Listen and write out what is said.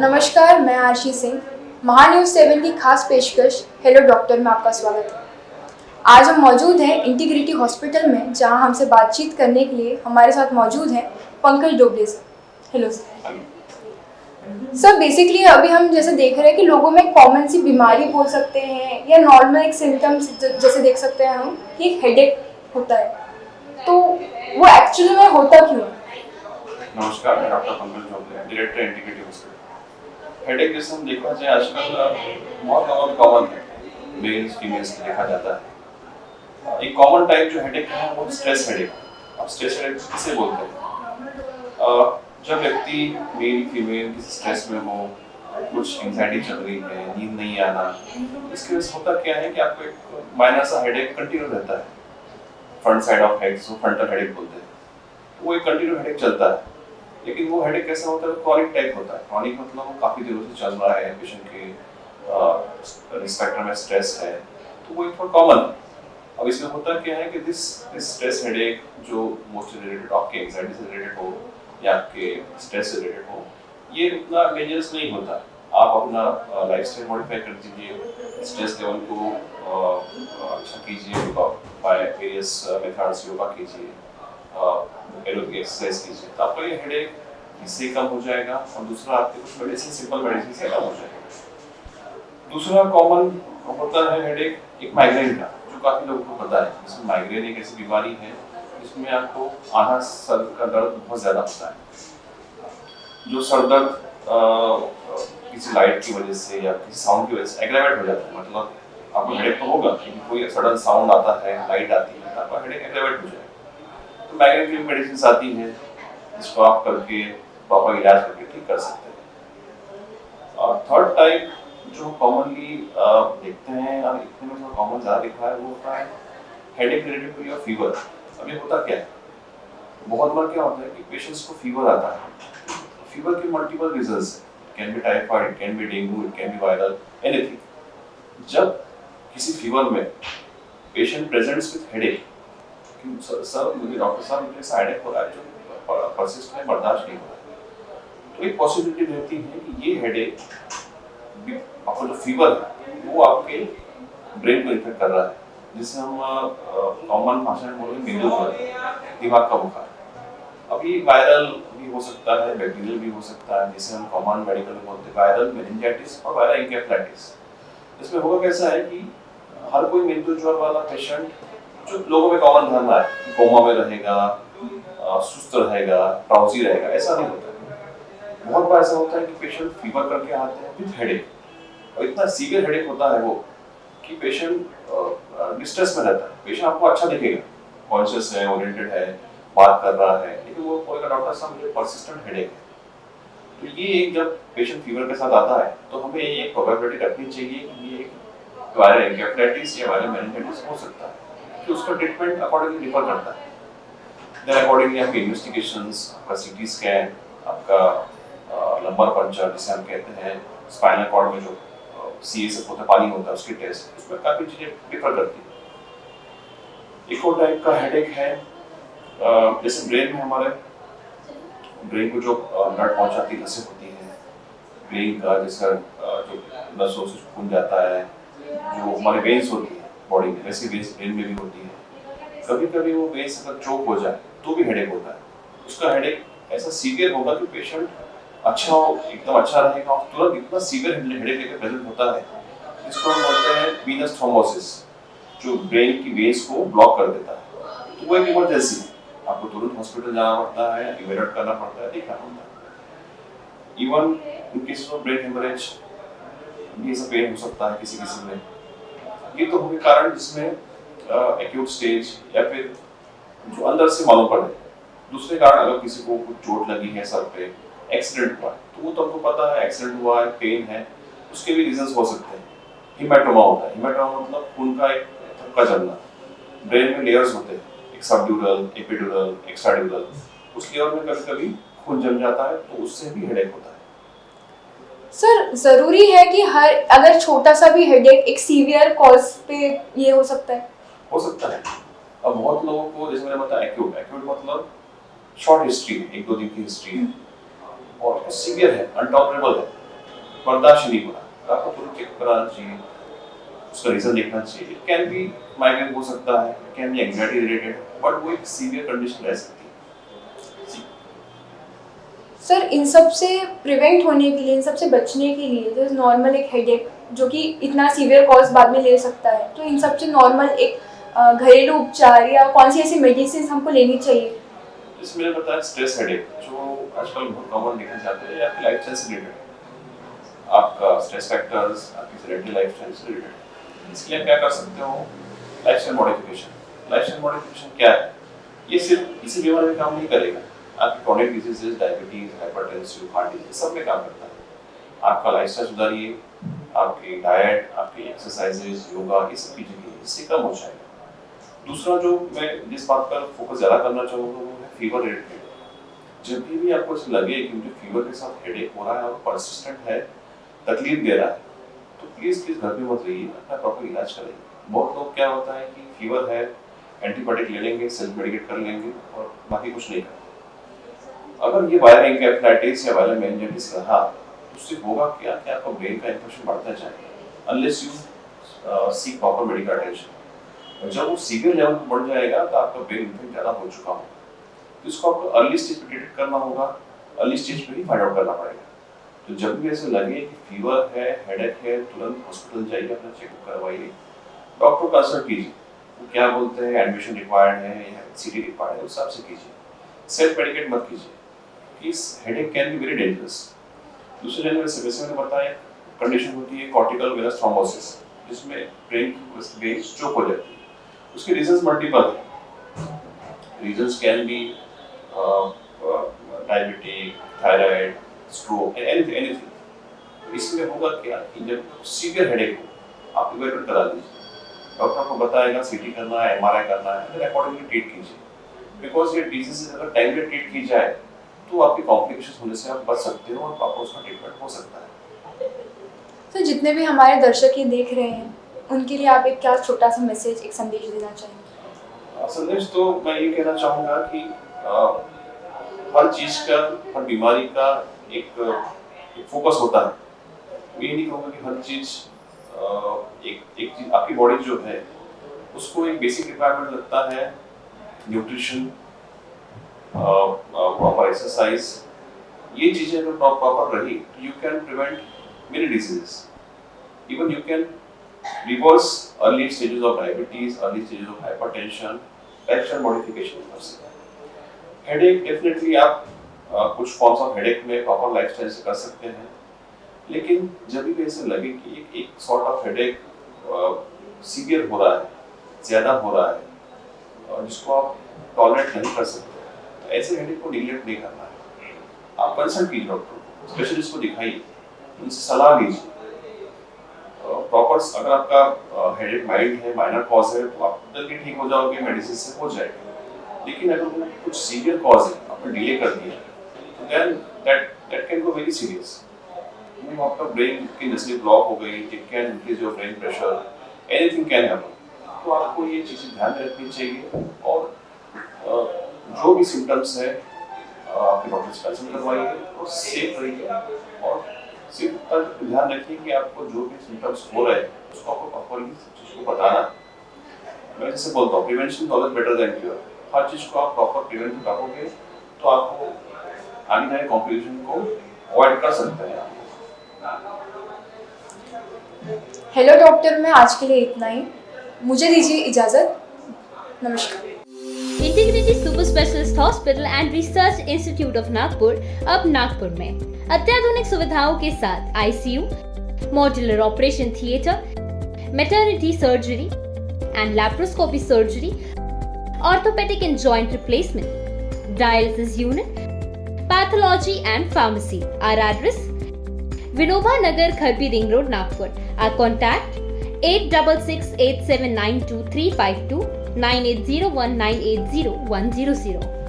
नमस्कार, मैं आरशी सिंह। महान्यूज़ 7 की खास पेशकश हेलो डॉक्टर में आपका स्वागत है। आज हम मौजूद हैं इंटीग्रिटी हॉस्पिटल में, जहां हमसे बातचीत करने के लिए हमारे साथ मौजूद हैं Pankaj doble sir. Hello sir. Sir basically अभी हम जैसे देख रहे हैं कि लोगों में कॉमन सी बीमारी बोल सकते हैं या नॉर्मल एक सिम्टम्स जैसे देख सकते हैं हम कि हेडेक होता है, तो वो एक्चुअली में होता क्यों है? नमस्कार, मैं doctor Pankaj doble, director integrity hospital. Headache जैसे हम देखना चाहें आजकल बहुत कॉमन है, मेल्स फीमेल्स में देखा जाता है। एक कॉमन टाइप जो हेडेक है वो स्ट्रेस हेडेक। अब स्ट्रेस हेडेक किसे बोलते हैं? जब व्यक्ति मेल फीमेल किसी स्ट्रेस में हो, कुछ एंजाइटी चल रही है, नींद नहीं आना, इसकी वजह से होता क्या है कि आपको एक माइनर सा हेडेक कंटिन्यू रहता है। फ्रंट साइड ऑफ हेड जिसको फ्रंटल हेडेक बोलते हैं, वो एक कंटिन्यू हेडेक चलता है। लेकिन वो हेडेक कैसा होता है? क्रॉनिक टाइप होता है। क्रॉनिक मतलब वो काफी दिनों से चल रहा है, पेशेंट के स्पेक्ट्रम में स्ट्रेस है, तो वो एक थोड़ा कॉमन है। अब इसमें होता क्या है कि दिस स्ट्रेस हेडेक जो मोस्टली रिलेटेड आपके एंजाइटी से रिलेटेड हो या आपके स्ट्रेस से रिलेटेड हो, ये उतना डेंजरस नहीं होता। आप अपना लाइफस्टाइल मॉडिफाई कर दीजिए, स्ट्रेस लेवल को अच्छा कीजिए, बाय वेरियस मेथड्स योगा कीजिए, एरोबिक एक्सरसाइज कीजिए, तो आपका ये हेडेक इससे कम हो जाएगा। और दूसरा आपके कुछ मेडिसिन, सिंपल मेडिसिन से कम हो जाएगा। दूसरा कॉमन होता है हेडेक एक माइग्रेन का, जो काफी लोगों को पता है। इसमें माइग्रेन एक ऐसी बीमारी है जिसमें आपको आधा सर का दर्द बहुत ज्यादा होता है। जो सर दर्द किसी लाइट की वजह से या किसी साउंड की वजह से एग्रेवेट हो जाता है। मतलब आपको हेडेक तो होगा, लेकिन कोई सडन साउंड आता है, लाइट आती है, तो आपका हेडेक एग्रेवेट हो जाएगा। तो माइग्रेन की मेडिसिन आती है जिसको आप करके प्रॉपर इलाज करके ठीक कर सकते हैं। और थर्ड टाइप जो कॉमनली देखते हैं और इतने में जो कॉमन ज़्यादा दिख रहा है वो होता है headache related to your fever. अब ये होता क्या है? बहुत बार क्या होता है कि पेशेंट्स को फीवर आता है। फीवर के मल्टीपल रीजंस है, can be typhoid, it can be dengue, it can be viral, anything. जब किसी फीवर में patient presents with headache, sir मुझे डॉक्टर साहब मुझे ऐसा हेडेक हो रहा है जो परसिस्ट है, बर्दाश्त नहीं हो रहा है, तो एक पॉसिबिलिटी रहती है कि ये हेडेक आपका जो फीवर है वो आपके ब्रेन को इन्फेक्ट कर रहा है, जिसे हम कॉमन भाषा में बोलेंगे दिमाग का बुखार। अब ये वायरल भी हो सकता है, बैक्टीरियल भी हो सकता है, जिसे हम कॉमन मेडिकल में बोलते हैं वायरल मेनिंजाइटिस और वायरल एन्केफेलाइटिस। इसमें होगा कैसा है कि हर कोई मेंटल ज्वर वाला पेशेंट, जो लोगों में कॉमन धारणा है कि कोमा में रहेगा, सुस्त रहेगा, ड्राउजी रहेगा, ऐसा नहीं होता। बहुत बार ऐसा होता है कि पेशेंट फीवर करके आते हैं विद हेडेक, और इतना सीवियर हेडेक होता है वो कि पेशेंट डिस्ट्रेस में रहता है। पेशेंट आपको अच्छा दिखेगा, कॉन्शियस है, ओरिएंटेड है, बात कर रहा है, लेकिन वो बोलेगा डॉक्टर साहब मुझे परसिस्टेंट हेडेक है। तो ये एक जब पेशेंट फीवर के साथ आता है तो हमें ये प्रोबेबिलिटी रखनी चाहिए कि ये एक वायरल एन्केफेलाइटिस या वायरल मेनिंजाइटिस हो सकता है, कि उसका ट्रीटमेंट अकॉर्डिंगली डिफर करता है। देन अकॉर्डिंगली आपके इन्वेस्टिगेशंस, आपका सीटी स्कैन, आपका लंबर पंचर जिसे हम कहते हैं, स्पाइनल कॉर्ड में जो सीएसएफ होता है, पानी होता है, उसकी टेस्ट, उसमें काफी चीजें डिफर करती है। एक और टाइप का हेडेक है जैसे ब्रेन में हमारे ब्रेन को जो ब्लड पहुंचाती है, नसें होती है ब्रेन का, जिसका जो नसों से खून जाता है, जो हमारे वेन्स होती है बॉडी में, वैसे वेन्स ब्रेन में भी होती है। कभी कभी वो वेन्स अगर चोक हो जाए तो भी हेडेक होता है। उसका हेडेक ऐसा सीवियर होगा कि पेशेंट अच्छा हो, एकदम अच्छा रहेगा, और तुरंत इतना सीवियर हेडेक लेकर प्रेजेंट होता है जिसको हम बोलते हैं वीनस थ्रोम्बोसिस, जो ब्रेन की वेन्स को ब्लॉक कर देता है। तो वो एक इमरजेंसी है, आपको तुरंत हॉस्पिटल जाना पड़ता है, इवेल्युएट करना पड़ता है, देखना पड़ता है। Even in case of brain haemorrhage भी ऐसा पेन हो सकता है किसी किसी में। ये तो होंगे कारण जिसमें एक्यूट स्टेज या फिर जो अंदर से मालूम पड़े। दूसरे कारण, अगर किसी को कुछ चोट लगी है सर पे, एक्सीडेंट हुआ है, तो वो तो हमको पता है एक्सीडेंट हुआ है, पेन है, उसके भी रीजंस हो सकते हैं। हिमेटोमा होता है, हिमेटोमा मतलब खून का एक थक्का जमना। ब्रेन में लेयर्स होते हैं, एक सबड्यूरल, एपिड्यूरल, एक्स्ट्राड्यूरल, उस लेयर में कभी कभी खून जम जाता है, तो उससे भी हेडेक होता है। सर जरूरी है कि हर अगर छोटा सा भी हेडेक एक सीवियर कॉज पे ये हो सकता है? हो सकता है। अब बहुत लोगों को, जैसे मैंने बताया, एक्यूट एक्यूट मतलब शॉर्ट हिस्ट्री है, एक दो दिन की हिस्ट्री है, और सीवियर है, अनटॉलरेबल है, बर्दाश्त नहीं हो रहा, तो आपको तुरंत चेक कराना चाहिए, उसका रीजन देखना चाहिए। इट कैन बी माइग्रेन हो सकता है, it can be anxiety related, but वो एक सीवियर कंडीशन रह सकती है। सर इन सब से प्रिवेंट होने के लिए, इन सब से बचने के लिए, जैसे नॉर्मल एक हेडेक जो कि इतना सीवियर कॉज बाद में ले सकता है, तो इन सब से नॉर्मल एक घरेलू उपचार या कौन सी ऐसी मेडिसिन हमको लेनी चाहिए? जैसे मैंने बताया स्ट्रेस हेडेक जो आजकल बहुत कॉमन देखा जाता है, आपकी लाइफस्टाइल से रिलेटेड, आपका स्ट्रेस फैक्टर्स, आपकी सेडेंटरी लाइफस्टाइल से रिलेटेड। इसके लिए क्या कर सकते हो? Lifestyle modification. लाइफस्टाइल मॉडिफिकेशन क्या है? ये सिर्फ इसी बीमारी में काम नहीं करेगा, आपकी chronic diseases, diabetes, hypertensive, heart disease सब में काम करता है। आपका लाइफस्टाइल सुधारिए, आपकी डाइट, आपकी एक्सरसाइजेज, योगा, ये सब कीजिए, इससे कम हो जाएगा। दूसरा जो मैं जिस बात पर फोकस ज़्यादा करना चाहूँगा वो है फीवर रिलेटेड। जब भी आपको ऐसा लगे कि मुझे फीवर के साथ हेडेक हो रहा है और परसिस्टेंट है, तकलीफ दे रहा है, तो प्लीज़ घर पे मत रहिए, अपना प्रॉपर इलाज कराइए। बहुत लोग क्या होता है कि फीवर है, एंटीबायोटिक ले लेंगे, सेल्फ मेडिकेट कर लेंगे और बाकी कुछ नहीं करेंगे। अगर ये वायरल एन्केफेलाइटिस या वायरल मेनिंजाइटिस रहा, तो उससे होगा क्या कि आपका ब्रेन का इन्फेक्शन बढ़ता जाएगा unless you seek proper medical attention. और जब वो सीवियर लेवल पर बढ़ जाएगा तो आपका ब्रेन इन्फेक्ट ज़्यादा हो चुका हो, तो इसको आपको अर्ली स्टेज पे डिटेक्ट करना होगा, अर्ली स्टेज पे ही फाइंड आउट करना पड़ेगा। तो जब भी ऐसे लगे कि फीवर है, हेडेक है, तुरंत हॉस्पिटल जाइए, अपना चेकअप करवाइए, डॉक्टर को कंसल्ट कीजिए, वो क्या बोलते हैं, एडमिशन रिक्वायर्ड है या सीटी रिक्वायर्ड है, उस हिसाब से कीजिए। सेल्फ मेडिकेट मत कीजिए, इस headache can be very dangerous. दूसरे जगह वैसे मैंने बताया कंडीशन होती है कॉर्टिकल वेनस थ्रोम्बोसिस, जिसमें ब्रेन की वेन चोक हो जाती है। उसके रीजंस मल्टीपल हैं। Reasons can be diabetes, thyroid, stroke, anything. इसमें होगा क्या कि जब सीवियर हेडेक हो, आप इवैल्यूएट करा लीजिए, डॉक्टर आपको बताएगा सीटी करना है, एमआरआई करना है, फिर अकॉर्डिंगली ट्रीट कीजिए। बिकॉज ये डिजीज अगर टाइमली ट्रीट की जाए तो आपकी कॉम्प्लिकेशंस होने से आप बच सकते हो और आपको उसका ट्रीटमेंट हो सकता है। तो जितने भी हमारे दर्शक ये देख रहे हैं, उनके लिए आप एक क्या छोटा सा मैसेज, एक संदेश देना चाहेंगे? संदेश तो मैं ये कहना चाहूँगा कि हर चीज़ का, हर बीमारी का एक फोकस होता है। ये नहीं कहूँगा कि हर चीज़ एक चीज़, आपकी बॉडी जो है उसको एक बेसिक रिक्वायरमेंट लगता है, न्यूट्रिशन, प्रॉपर एक्सरसाइज, ये चीजें अगर प्रॉपर रही तो you can prevent many diseases. Even you can reverse early stages of diabetes, early stages of hypertension, lifestyle modification कर सकते हैं। हेडेक डेफिनेटली आप कुछ फॉर्म्स ऑफ हेडेक में प्रॉपर लाइफस्टाइल से कर सकते हैं, लेकिन जब भी ऐसे लगे कि एक सॉर्ट ऑफ हेडेक सीवियर हो रहा है, ज्यादा हो रहा है, और जिसको आप टॉलरेट नहीं कर सकते, ऐसे हेडेक को निगलेक्ट नहीं करना है। आप कंसल्ट कीजिए डॉक्टर को, स्पेशलिस्ट को दिखाइए, उनसे सलाह लीजिए। प्रॉपर अगर आपका हेडेक माइल्ड है, माइनर कॉज है, तो आप जल्दी ठीक हो जाओगे, मेडिसिन से हो जाएगा। लेकिन अगर वो कुछ सीवियर कॉज है, आपने डिले कर दिया, तो then that can go very serious. आपका ब्रेन की नसें ब्लॉक हो गई, it can increase your brain pressure, anything can happen. तो आपको ये चीज़ें ध्यान में रखनी चाहिए और जो भी सिम्टम्स है आपके डॉक्टर से कंसल्ट करवाइए और सेफ रहिए, और सिर्फ ध्यान रखिए कि आपको जो भी सिम्टम्स हो रहे हैं उसको आपको प्रॉपर्ली चीज़ को बताना। मैं जैसे बोलता हूँ, prevention is always better than cure. हर चीज़ को आप प्रॉपर प्रिवेंट करोगे तो आपको आने वाले कॉम्प्लिकेशन को अवॉइड कर सकते हैं। हेलो डॉक्टर, में आज के लिए इतना ही, मुझे दीजिए इजाज़त। नमस्कार। Integrity super specialist hospital and research institute of Nagpur अब नागपुर में अत्याधुनिक सुविधाओं के साथ ICU, modular operation theatre, maternity surgery and laparoscopy surgery, orthopaedic and joint replacement, dialysis unit, pathology and pharmacy. Our address: Vinoba Nagar, Kharbi Ring Road, Nagpur. Our contact: 8668792352, 9801980100.